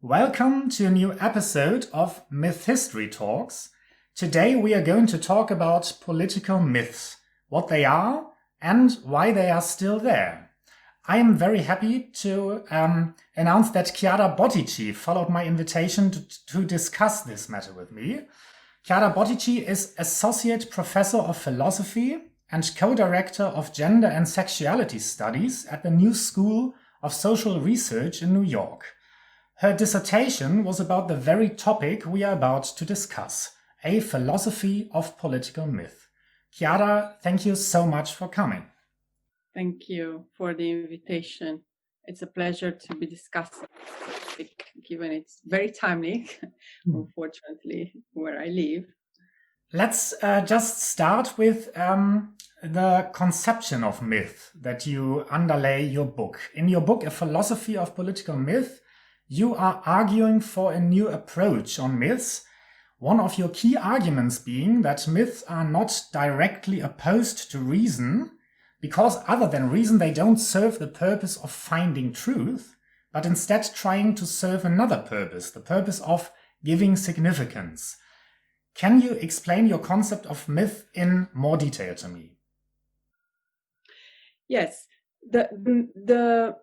Welcome to a new episode of Myth History Talks. Today we are going to talk about political myths, what they are and why they are still there. I am very happy to announce that Chiara Bottici followed my invitation to discuss this matter with me. Chiara Bottici is Associate Professor of Philosophy and Co-Director of Gender and Sexuality Studies at the New School of Social Research in New York. Her dissertation was about the very topic we are about to discuss, a philosophy of political myth. Chiara, thank you so much for coming. Thank you for the invitation. It's a pleasure to be discussing this topic, given it's very timely, unfortunately, where I live. Let's just start with the conception of myth that you underlay your book. In your book, A Philosophy of Political Myth, you are arguing for a new approach on myths, one of your key arguments being that myths are not directly opposed to reason, because other than reason they don't serve the purpose of finding truth, but instead trying to serve another purpose, the purpose of giving significance. Can you explain your concept of myth in more detail to me? Yes, the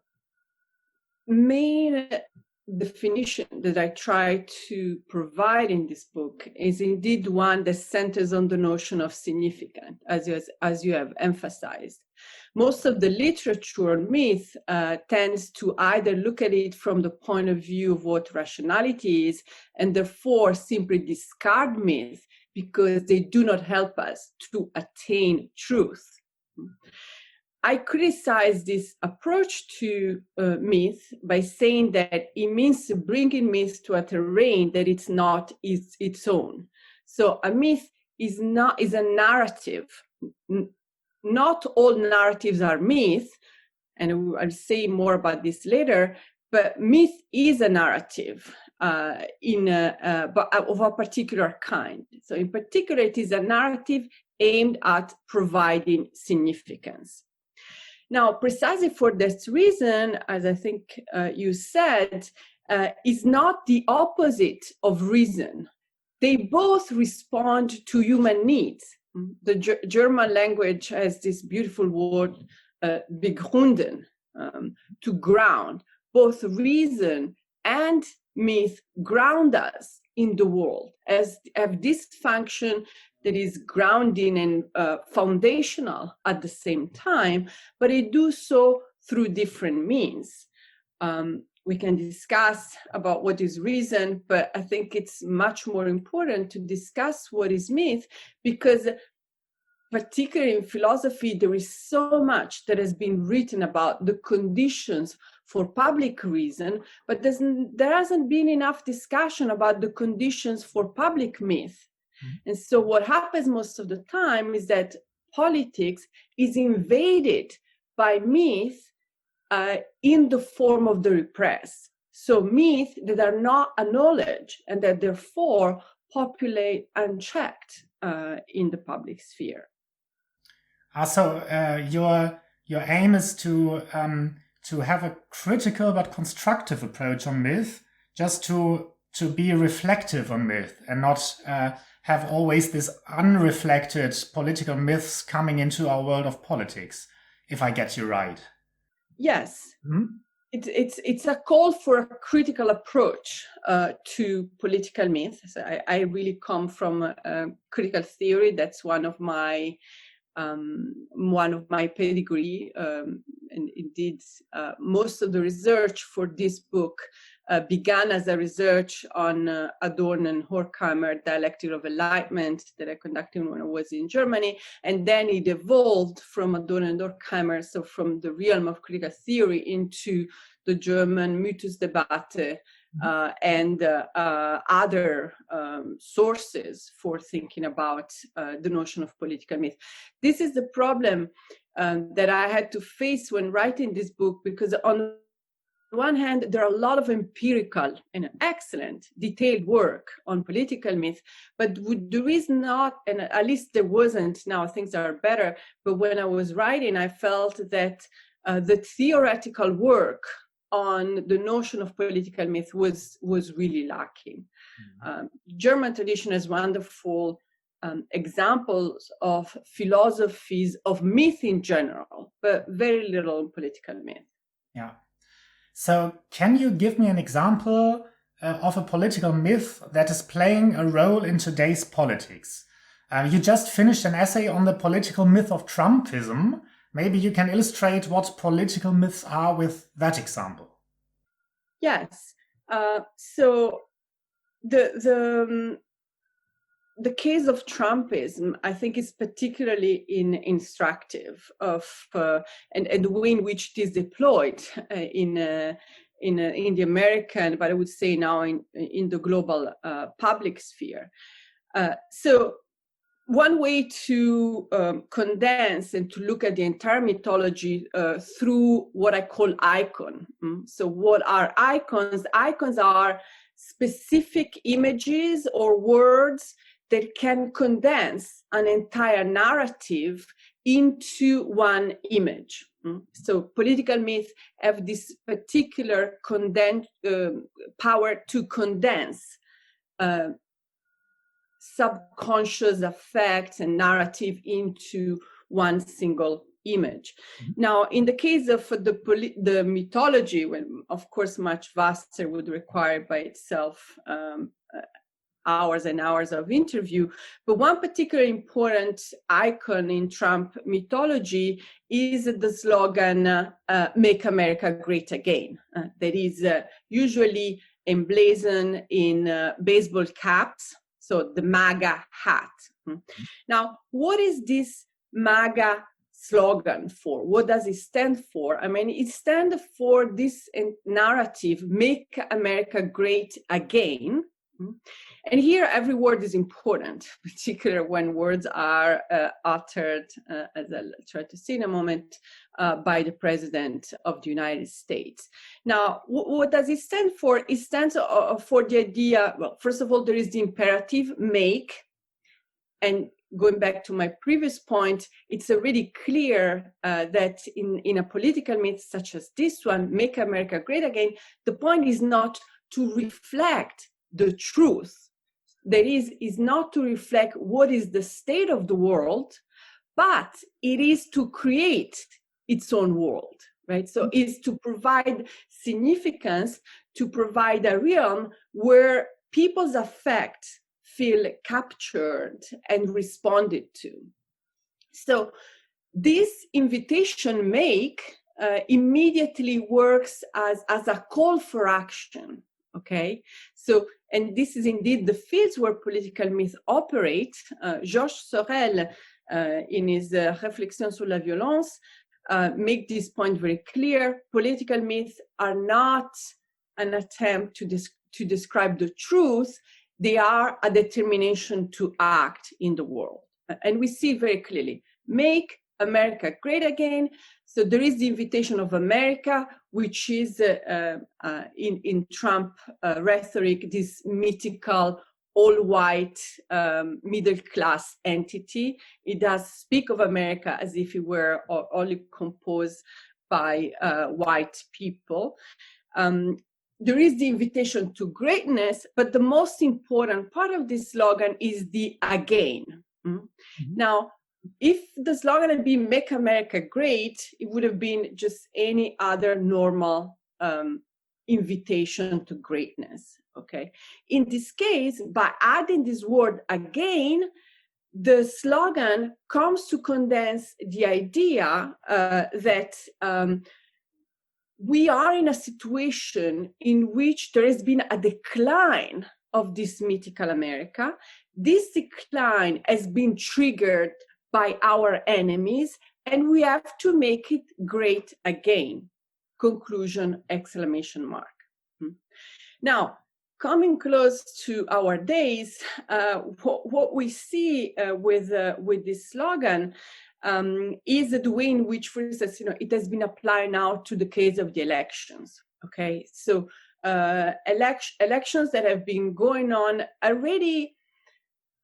main definition that I try to provide in this book is indeed one that centers on the notion of significance, as you have emphasized. Most of the literature on myth tends to either look at it from the point of view of what rationality is, and therefore simply discard myth because they do not help us to attain truth. I criticize this approach to myth by saying that it means bringing myth to a terrain that it's not its own. So a myth is a narrative. Not all narratives are myth, and I'll say more about this later. But myth is a narrative of a particular kind. So in particular, it is a narrative aimed at providing significance. Now, precisely for this reason, as I think you said, is not the opposite of reason. They both respond to human needs. The German language has this beautiful word, begründen, to ground. Both reason and myth ground us in the world, have this function that is grounding and foundational at the same time, but it do so through different means. We can discuss about what is reason, but I think it's much more important to discuss what is myth, because particularly in philosophy, there is so much that has been written about the conditions for public reason, but there hasn't been enough discussion about the conditions for public myth. And so what happens most of the time is that politics is invaded by myth in the form of the repressed. So myths that are not acknowledged and that therefore populate unchecked in the public sphere. So your aim is to have a critical but constructive approach on myth, just to be reflective on myth and not have always this unreflected political myths coming into our world of politics, if I get you right. Yes. Mm-hmm. It's a call for a critical approach to political myth. So I really come from critical theory. That's one of my pedigree, and indeed most of the research for this book began as a research on Adorno and Horkheimer dialectic of enlightenment that I conducted when I was in Germany, and then it evolved from Adorno and Horkheimer, so from the realm of critical theory into the German Mythosdebatte and other sources for thinking about the notion of political myth. This is the problem that I had to face when writing this book, because on one hand, there are a lot of empirical and excellent detailed work on political myth, but there is not, and at least there wasn't, now things are better, but when I was writing, I felt that the theoretical work on the notion of political myth was really lacking. German tradition has wonderful examples of philosophies of myth in general, but very little on political myth. Yeah. So can you give me an example of a political myth that is playing a role in today's politics? You just finished an essay on the political myth of Trumpism. Maybe you can illustrate what political myths are with that example. Yes. So the case of Trumpism, I think, is particularly instructive of and the way in which it is deployed in the American, but I would say now in the global public sphere. So one way to condense and to look at the entire mythology through what I call icon. So what are icons? Icons are specific images or words that can condense an entire narrative into one image. So political myths have this particular power to condense subconscious effects and narrative into one single image. Now, in the case of the mythology, when of course much vaster, would require by itself hours and hours of interview, but one particular important icon in Trump mythology is the slogan, "Make America Great Again." That is usually emblazoned in baseball caps, so the MAGA hat. Now, what is this MAGA slogan for? What does it stand for? I mean, it stands for this narrative, "Make America Great Again." And here, every word is important, particularly when words are uttered, as I'll try to see in a moment, by the President of the United States. Now, what does it stand for? It stands for the idea, well, first of all, there is the imperative, make. And going back to my previous point, it's already clear that in a political myth such as this one, "Make America Great Again," the point is not to reflect the truth. That is not to reflect what is the state of the world, but it is to create its own world, right? So it's to provide significance, to provide a realm where people's affects feel captured and responded to. So this invitation make immediately works as a call for action. Okay, so, and this is indeed the fields where political myths operate. Georges Sorel, in his Réflexions sur la violence, make this point very clear. Political myths are not an attempt to describe the truth. They are a determination to act in the world. And we see very clearly, "Make America Great Again." So there is the invitation of America, which is in Trump rhetoric, this mythical all-white middle-class entity. It does speak of America as if it were only composed by white people. There is the invitation to greatness, but the most important part of this slogan is the again. Now, if the slogan had been "Make America Great," it would have been just any other normal invitation to greatness, okay? In this case, by adding this word "again," the slogan comes to condense the idea that we are in a situation in which there has been a decline of this mythical America. This decline has been triggered by our enemies, and we have to make it great again. Conclusion, exclamation mark. Now, coming close to our days, what we see with this slogan is the way in which, for instance, it has been applied now to the case of the elections. Okay, so elections that have been going on already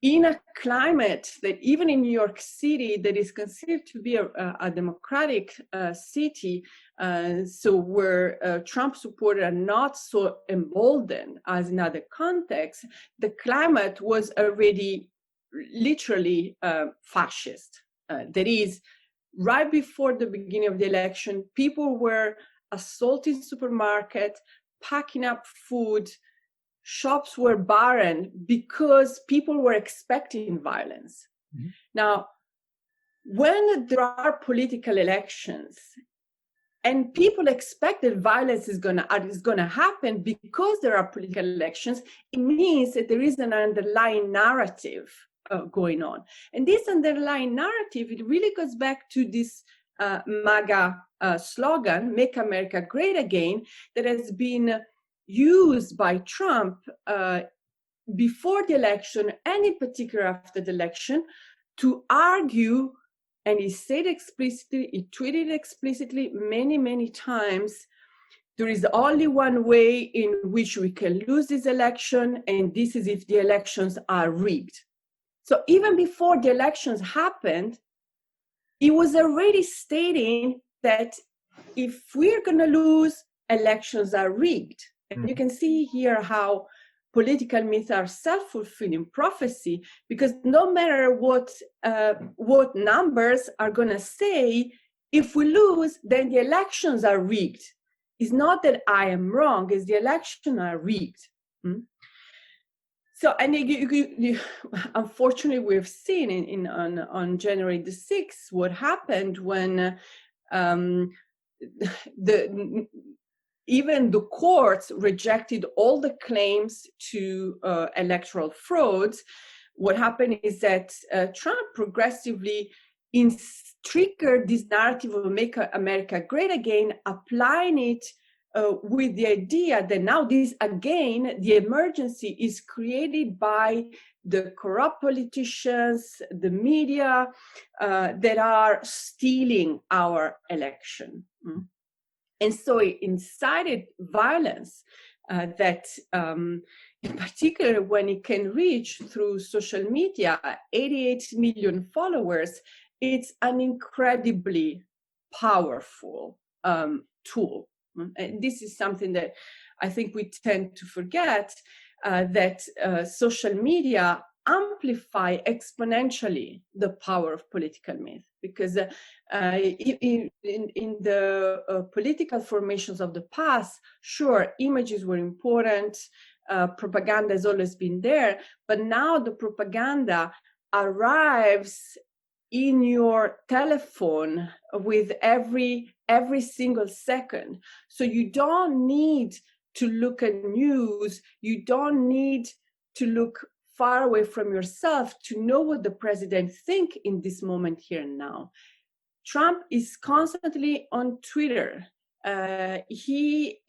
in a climate that even in New York City, that is considered to be a democratic city, so where Trump supporters are not so emboldened as in other contexts, the climate was already literally fascist. That is, right before the beginning of the election, people were assaulting supermarkets, packing up food. Shops were barren because people were expecting violence. Mm-hmm. Now, when there are political elections and people expect that violence is going to happen because there are political elections, it means that there is an underlying narrative going on. And this underlying narrative, it really goes back to this MAGA slogan, Make America Great Again, that has been used by Trump before the election and in particular after the election to argue, and he said explicitly, he tweeted explicitly many, many times, there is only one way in which we can lose this election, and this is if the elections are rigged. So even before the elections happened, he was already stating that if we're going to lose, elections are rigged. And you can see here how political myths are self-fulfilling prophecy, because no matter what numbers are going to say, if we lose, then the elections are rigged. It's not that I am wrong, it's the elections are rigged. So, and unfortunately, we've seen on January the 6th what happened when even the courts rejected all the claims to electoral frauds. What happened is that Trump progressively triggered this narrative of Make America Great Again, applying it with the idea that now this again, the emergency is created by the corrupt politicians, the media that are stealing our election. And so it incited violence that, in particular, when it can reach through social media, 88 million followers, it's an incredibly powerful tool. And this is something that I think we tend to forget, that social media amplify exponentially the power of political myth, because in the political formations of the past, sure, images were important, propaganda has always been there, but now the propaganda arrives in your telephone with every single second. So you don't need to look at news, you don't need to look far away from yourself to know what the president thinks in this moment here and now. Trump is constantly on Twitter. He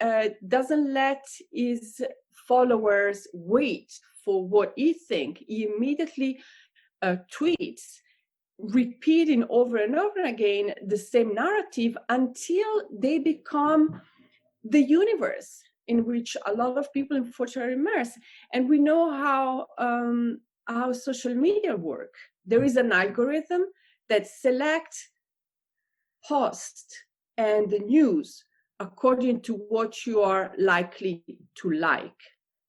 doesn't let his followers wait for what he thinks. He immediately tweets, repeating over and over again the same narrative until they become the universe in which a lot of people unfortunately are immersed. And we know how social media work. There is an algorithm that selects posts and the news according to what you are likely to like.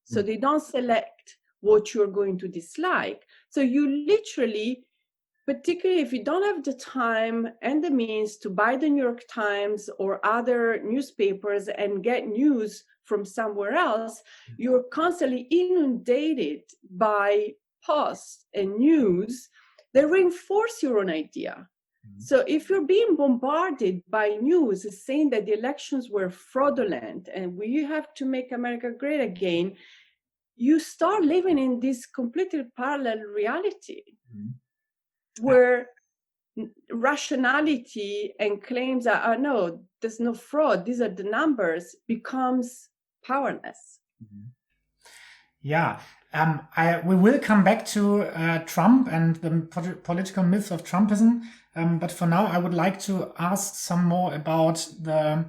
So they don't select what you're going to dislike. So you literally, particularly if you don't have the time and the means to buy the New York Times or other newspapers and get news from somewhere else, you're constantly inundated by posts and news that reinforce your own idea. So if you're being bombarded by news saying that the elections were fraudulent and we have to make America great again, you start living in this completely parallel reality. Where rationality and claims are no, there's no fraud, these are the numbers, becomes powerless. Yeah, we will come back to Trump and the political myths of Trumpism, but for now I would like to ask some more about the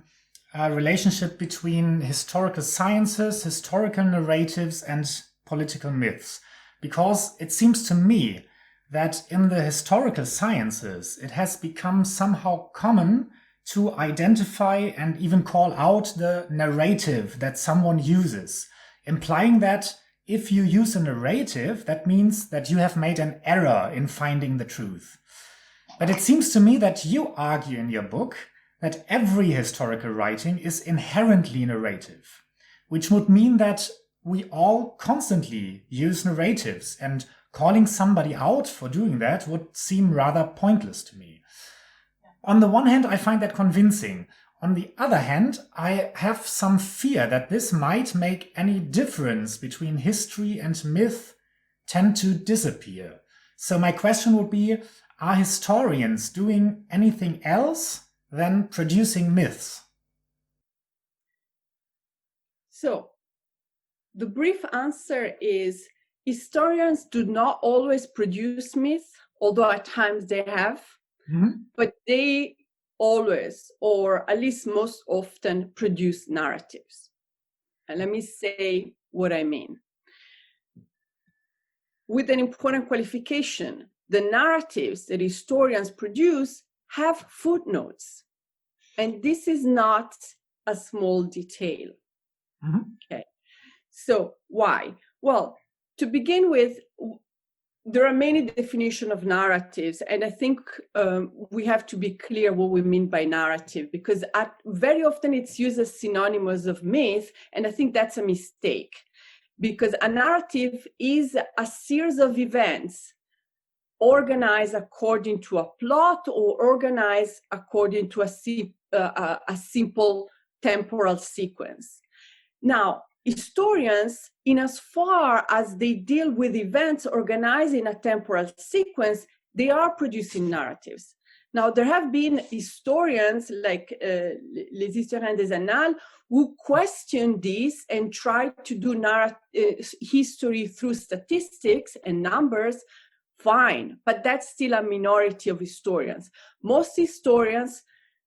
relationship between historical sciences, historical narratives, and political myths. because it seems to me that in the historical sciences, it has become somehow common to identify and even call out the narrative that someone uses, implying that if you use a narrative, that means that you have made an error in finding the truth. But it seems to me that you argue in your book that every historical writing is inherently narrative, which would mean that we all constantly use narratives, and calling somebody out for doing that would seem rather pointless to me. On the one hand, I find that convincing. On the other hand, I have some fear that this might make any difference between history and myth tend to disappear. So my question would be, are historians doing anything else than producing myths? So the brief answer is historians do not always produce myths, although at times they have, but they always, or at least most often, produce narratives. And let me say what I mean. With an important qualification, the narratives that historians produce have footnotes. And this is not a small detail. Okay. So why? Well, to begin with, there are many definitions of narratives, and I think we have to be clear what we mean by narrative, because very often it's used as synonymous of myth, and I think that's a mistake, because a narrative is a series of events organized according to a plot or organized according to a simple temporal sequence. Now, historians, in as far as they deal with events organized in a temporal sequence, they are producing narratives. Now, there have been historians like les historiens des annales who question this and try to do history through statistics and numbers. Fine, but that's still a minority of historians. Most historians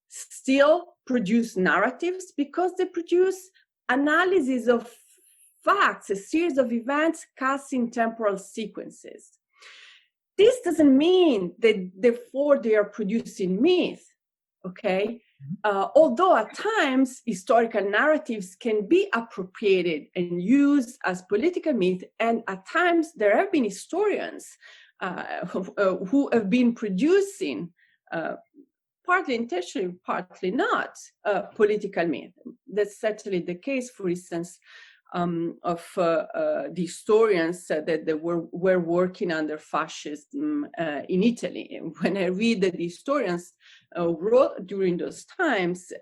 still produce narratives because they produce analysis of facts, a series of events cast in temporal sequences. This doesn't mean that therefore they are producing myth, okay? Although at times historical narratives can be appropriated and used as political myth, and at times there have been historians who have been producing partly intentionally, partly not, political myth. That's certainly the case, for instance, of the historians that were working under fascism in Italy. When I read that the historians wrote during those times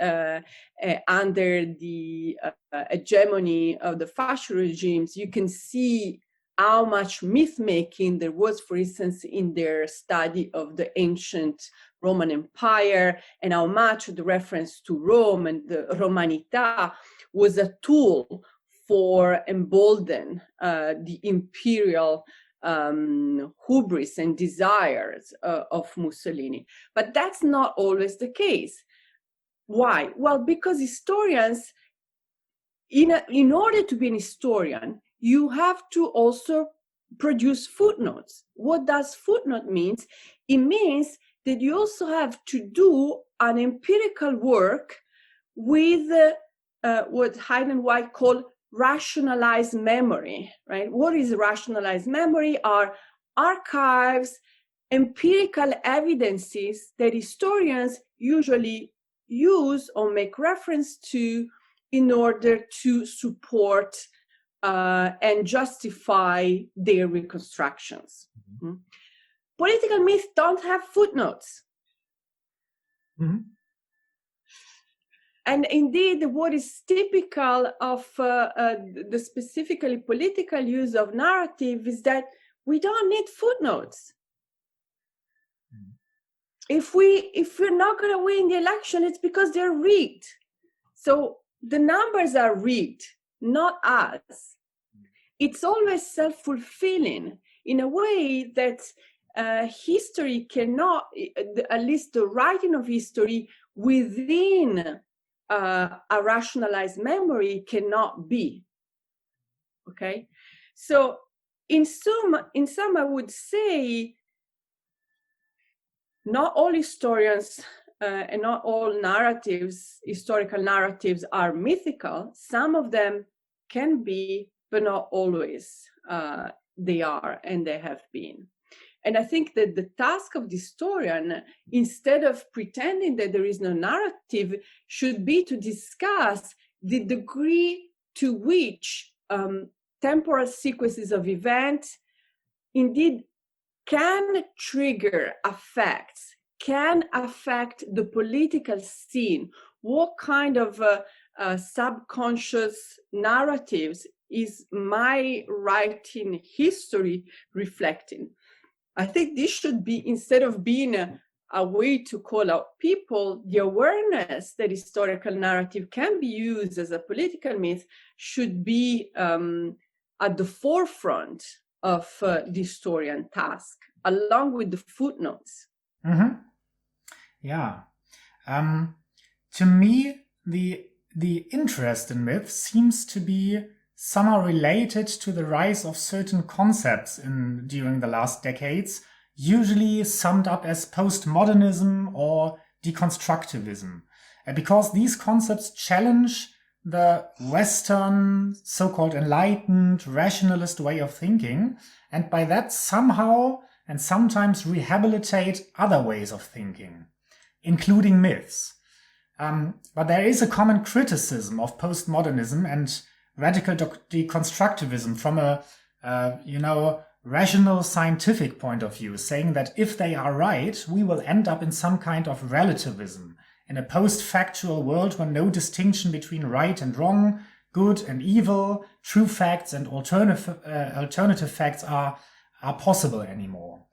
under the hegemony of the fascist regimes, you can see how much myth-making there was, for instance, in their study of the ancient Roman Empire, and how much the reference to Rome and the Romanità was a tool for embolden the imperial hubris and desires of Mussolini. But that's not always the case. Why? Well, because historians, in order to be an historian, you have to also produce footnotes. What does footnote mean? It means that you also have to do an empirical work with what Hyde and White call rationalized memory, right? What is rationalized memory? Are archives, empirical evidences that historians usually use or make reference to in order to support and justify their reconstructions. Mm-hmm. Political myths don't have footnotes. Mm-hmm. And indeed, what is typical of the specifically political use of narrative is that we don't need footnotes. Mm-hmm. If we're not going to win the election, it's because they're rigged. So the numbers are rigged, not us. It's always self-fulfilling in a way that history cannot, at least the writing of history within a rationalized memory cannot be. Okay? So in some, I would say, not all historians and not all narratives, historical narratives, are mythical. Some of them can be, but not always they are, and they have been. And I think that the task of the historian, instead of pretending that there is no narrative, should be to discuss the degree to which temporal sequences of events indeed can trigger effects, can affect the political scene. What kind of subconscious narratives is my writing history reflecting? I think this should be, instead of being a way to call out people, the awareness that historical narrative can be used as a political myth should be at the forefront of the historian task, along with the footnotes. Mm-hmm. Yeah. To me, the interest in myths seems to be somehow related to the rise of certain concepts during the last decades, usually summed up as postmodernism or deconstructivism, because these concepts challenge the Western so-called enlightened rationalist way of thinking, and by that somehow and sometimes rehabilitate other ways of thinking, including myths. But there is a common criticism of postmodernism and radical deconstructivism from a, rational scientific point of view, saying that if they are right, we will end up in some kind of relativism, in a post-factual world where no distinction between right and wrong, good and evil, true facts and alternative facts are possible anymore.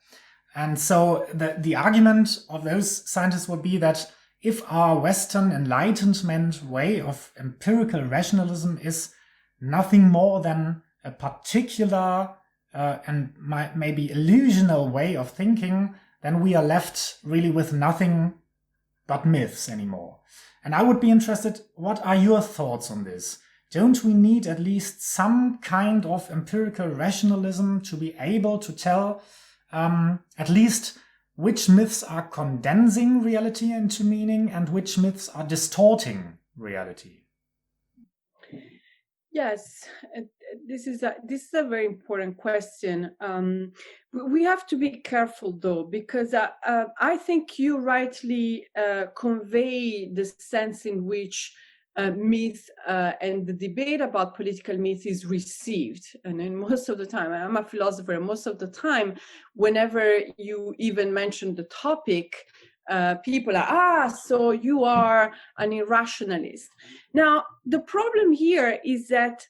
And so the argument of those scientists would be that if our Western Enlightenment way of empirical rationalism is nothing more than a particular and maybe illusional way of thinking, then we are left really with nothing but myths anymore. And I would be interested, what are your thoughts on this? Don't we need at least some kind of empirical rationalism to be able to tell at least which myths are condensing reality into meaning and which myths are distorting reality? Yes, this is a very important question. We have to be careful, though, because I think you rightly convey the sense in which myth and the debate about political myth is received. And then most of the time, I'm a philosopher, and most of the time, whenever you even mention the topic, people are, so you are an irrationalist. Now, the problem here is that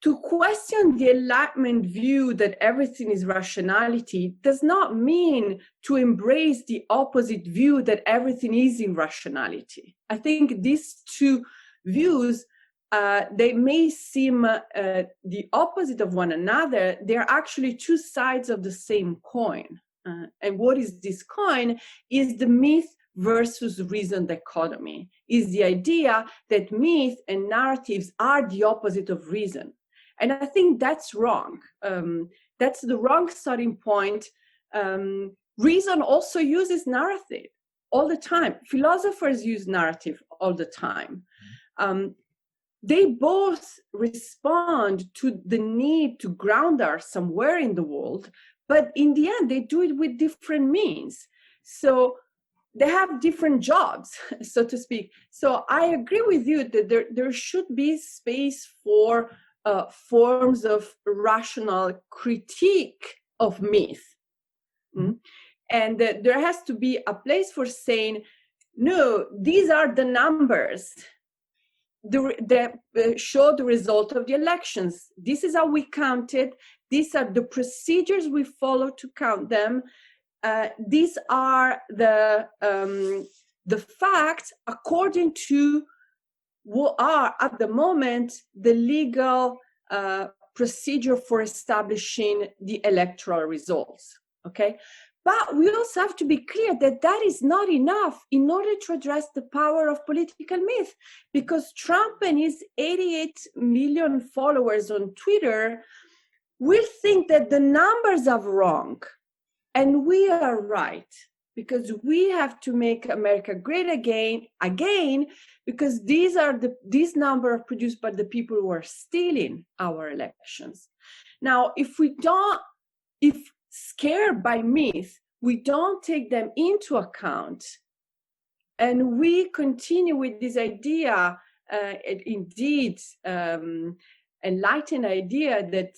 to question the Enlightenment view that everything is rationality does not mean to embrace the opposite view that everything is irrationality. I think these two views, they may seem the opposite of one another. They're actually two sides of the same coin. And what is this coin? Is the myth versus reason dichotomy, is the idea that myth and narratives are the opposite of reason. And I think that's wrong. That's the wrong starting point. Reason also uses narrative all the time. Philosophers use narrative all the time. They both respond to the need to ground us somewhere in the world, but in the end, they do it with different means. So they have different jobs, so to speak. So I agree with you that there should be space for forms of rational critique of myth. And there has to be a place for saying, no, these are the numbers that show the result of the elections. This is how we counted. These are the procedures we follow to count them. These are the facts according to what are at the moment the legal procedure for establishing the electoral results. Okay, but we also have to be clear that that is not enough in order to address the power of political myth, because Trump and his 88 million followers on Twitter will think that the numbers are wrong, and we are right, because we have to make America great again, because these numbers are produced by the people who are stealing our elections. Now, if scared by myth, we don't take them into account, and we continue with this idea, enlightened idea that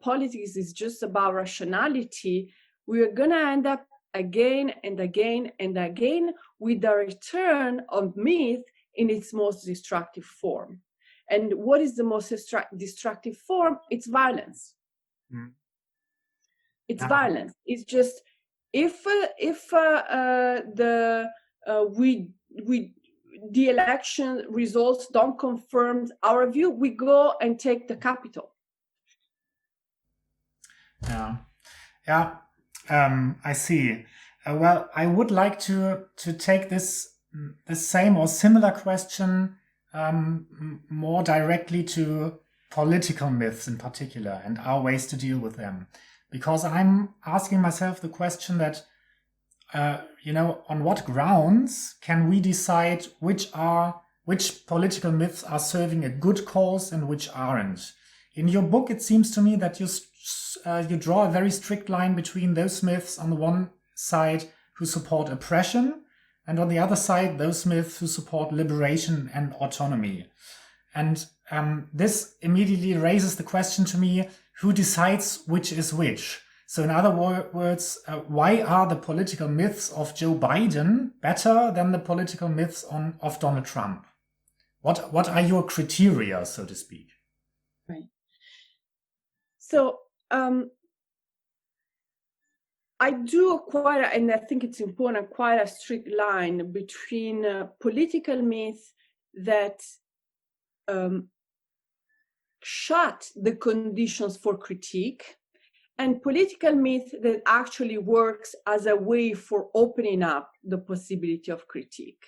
politics is just about rationality, we are going to end up again and again and again with the return of myth in its most destructive form. And what is the most destructive form? It's violence. Mm. It's violence. It's just if the election results don't confirm our view, we go and take the capital. Yeah. I see. Well, I would like to take the same or similar question more directly to political myths in particular and our ways to deal with them, because I'm asking myself the question that on what grounds can we decide which political myths are serving a good cause and which aren't? In your book, it seems to me that you draw a very strict line between those myths on the one side who support oppression, and on the other side, those myths who support liberation and autonomy. And this immediately raises the question to me, who decides which is which? So in other words, why are the political myths of Joe Biden better than the political myths of Donald Trump? What are your criteria, so to speak? Right. So I do and I think it's important, quite a strict line between political myths that shut the conditions for critique, and political myth that actually works as a way for opening up the possibility of critique.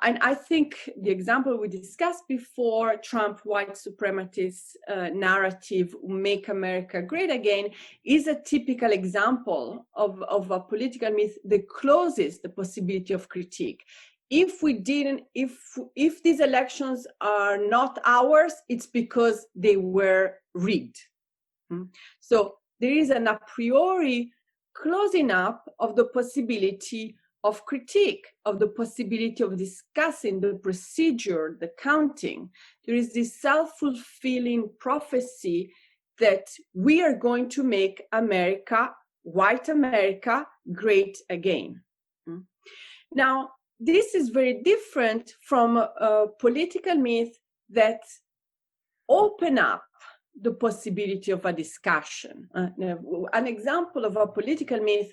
And I think the example we discussed before, Trump white supremacist narrative, Make America Great Again, is a typical example of a political myth that closes the possibility of critique. If these elections are not ours, it's because they were rigged. So there is an a priori closing up of the possibility of critique, of the possibility of discussing the procedure, the counting. There is this self-fulfilling prophecy that we are going to make America, white America, great again. Now, this is very different from a political myth that open up the possibility of a discussion. An example of a political myth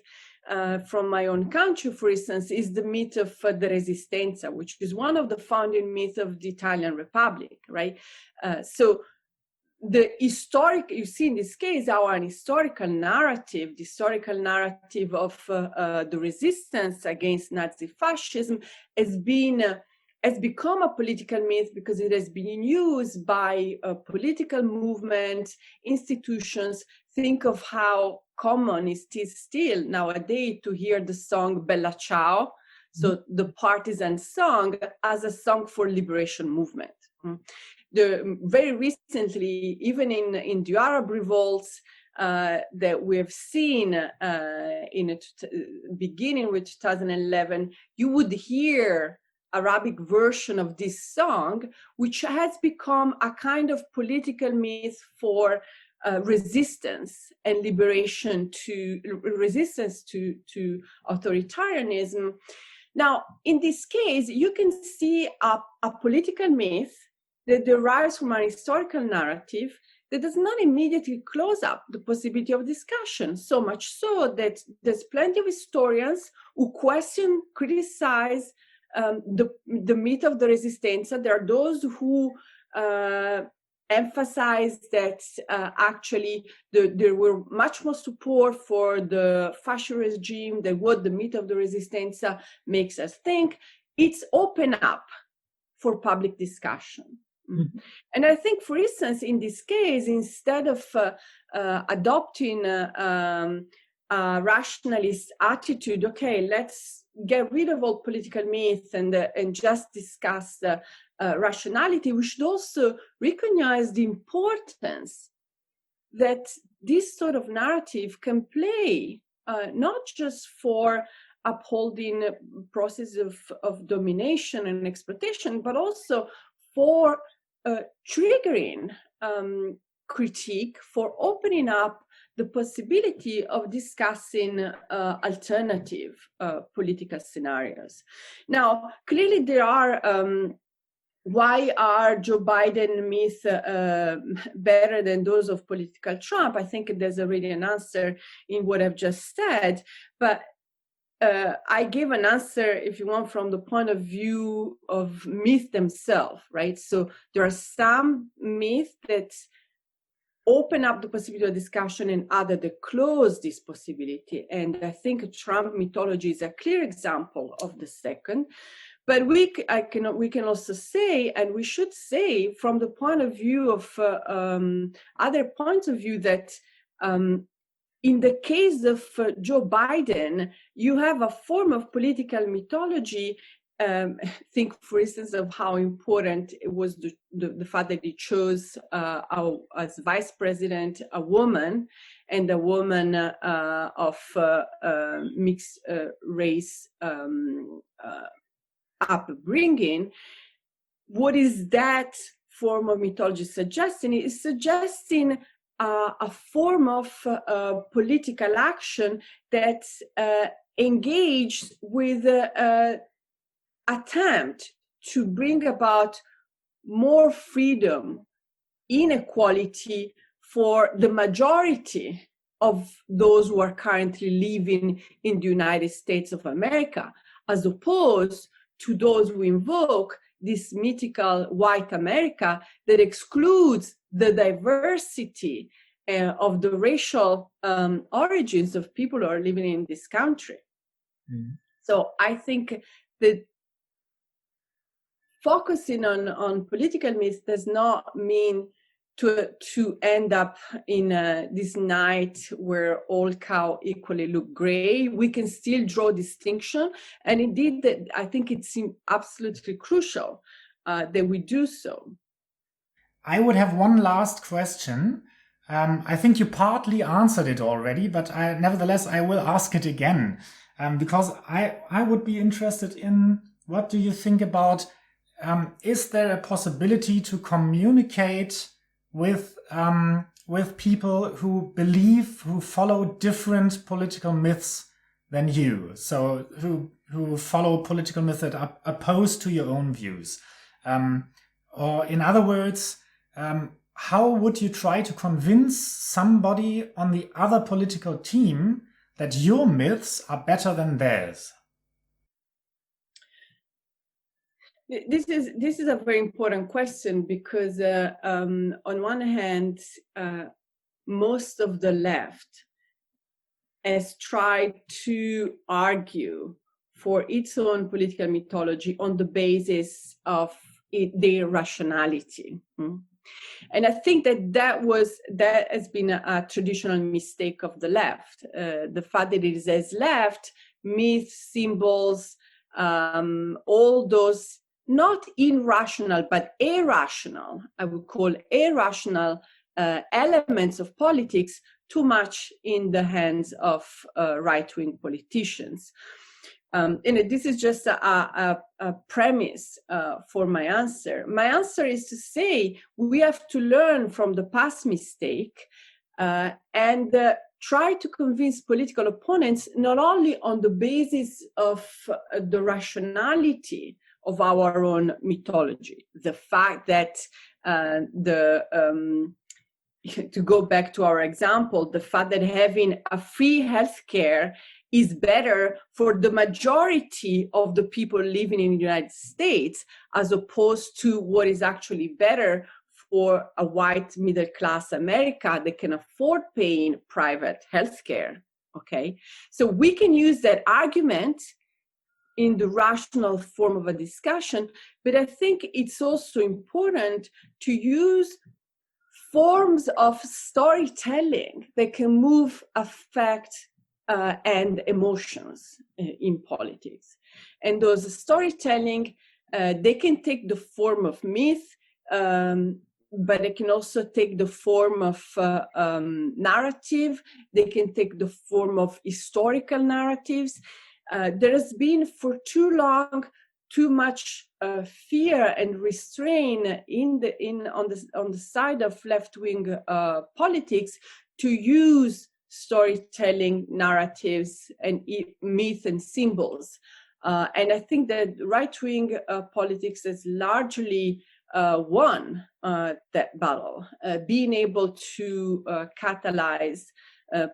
from my own country, for instance, is the myth of the Resistenza, which is one of the founding myths of the Italian Republic, right? So the historic, you see in this case, our historical narrative, the historical narrative of the resistance against Nazi fascism has become a political myth because it has been used by political movements, institutions. Think of how common it is still nowadays to hear the song Bella Ciao, so the partisan song, as a song for liberation movement. Very recently, even in the Arab revolts that we have seen beginning with 2011, you would hear Arabic version of this song, which has become a kind of political myth for resistance and liberation to authoritarianism. Now, in this case, you can see a political myth that derives from an historical narrative that does not immediately close up the possibility of discussion, so much so that there's plenty of historians who question, criticize the myth of the Resistenza. There are those who emphasize that actually there were much more support for the fascist regime than what the myth of the Resistenza makes us think. It's open up for public discussion. And I think, for instance, in this case, instead of adopting a rationalist attitude, okay, let's get rid of all political myths and just discuss rationality, we should also recognize the importance that this sort of narrative can play, not just for upholding process of domination and exploitation, but also for triggering critique, for opening up the possibility of discussing alternative political scenarios. Now, clearly there are why are Joe Biden myths better than those of political Trump? I think there's already an answer in what I've just said, but I gave an answer, if you want, from the point of view of myths themselves, right? So there are some myths that open up the possibility of discussion and others that close this possibility. And I think Trump mythology is a clear example of the second. But we can also say, and we should say, from the point of view of other points of view, that in the case of Joe Biden, you have a form of political mythology. Think, for instance, of how important it was the fact that he chose as vice president a woman, and a woman of mixed race upbringing. What is that form of mythology suggesting? It is suggesting a form of political action that engaged with attempt to bring about more freedom, inequality for the majority of those who are currently living in the United States of America, as opposed to those who invoke this mythical white America that excludes the diversity of the racial origins of people who are living in this country. So I think that focusing on political myths does not mean to end up in this night where all cows equally look gray. We can still draw distinction, and indeed, I think it's absolutely crucial that we do so. I would have one last question. I think you partly answered it already, but nevertheless, I will ask it again, because I would be interested in, what do you think about, is there a possibility to communicate with people who follow different political myths than you, so who follow political myths that are opposed to your own views, or in other words, how would you try to convince somebody on the other political team that your myths are better than theirs? This is a very important question, because on one hand, most of the left has tried to argue for its own political mythology on the basis of their rationality. And I think that has been a traditional mistake of the left. The fact that it says left, myths, symbols, all those not irrational, but irrational, I would call irrational elements of politics, too much in the hands of right-wing politicians. And this is just a premise for my answer. My answer is to say we have to learn from the past mistake and try to convince political opponents not only on the basis of the rationality of our own mythology, the fact that to go back to our example, the fact that having a free healthcare is better for the majority of the people living in the United States, as opposed to what is actually better for a white middle-class America that can afford paying private healthcare. Okay, so we can use that argument in the rational form of a discussion, but I think it's also important to use forms of storytelling that can move affect and emotions in politics. And those storytelling, they can take the form of myth, but they can also take the form of narrative. They can take the form of historical narratives. There has been for too long too much fear and restraint on the side of left-wing politics to use storytelling narratives and myth and symbols. And I think that right-wing politics has largely won that battle, being able to catalyze,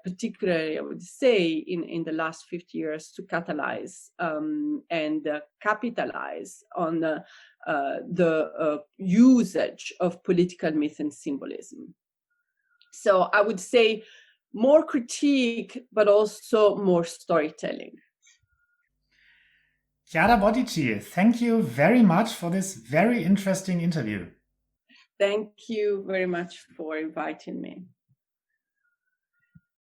particularly, I would say, in the last 50 years, to catalyze and capitalize on the usage of political myth and symbolism. So I would say more critique, but also more storytelling. Chiara Bottici, thank you very much for this very interesting interview. Thank you very much for inviting me.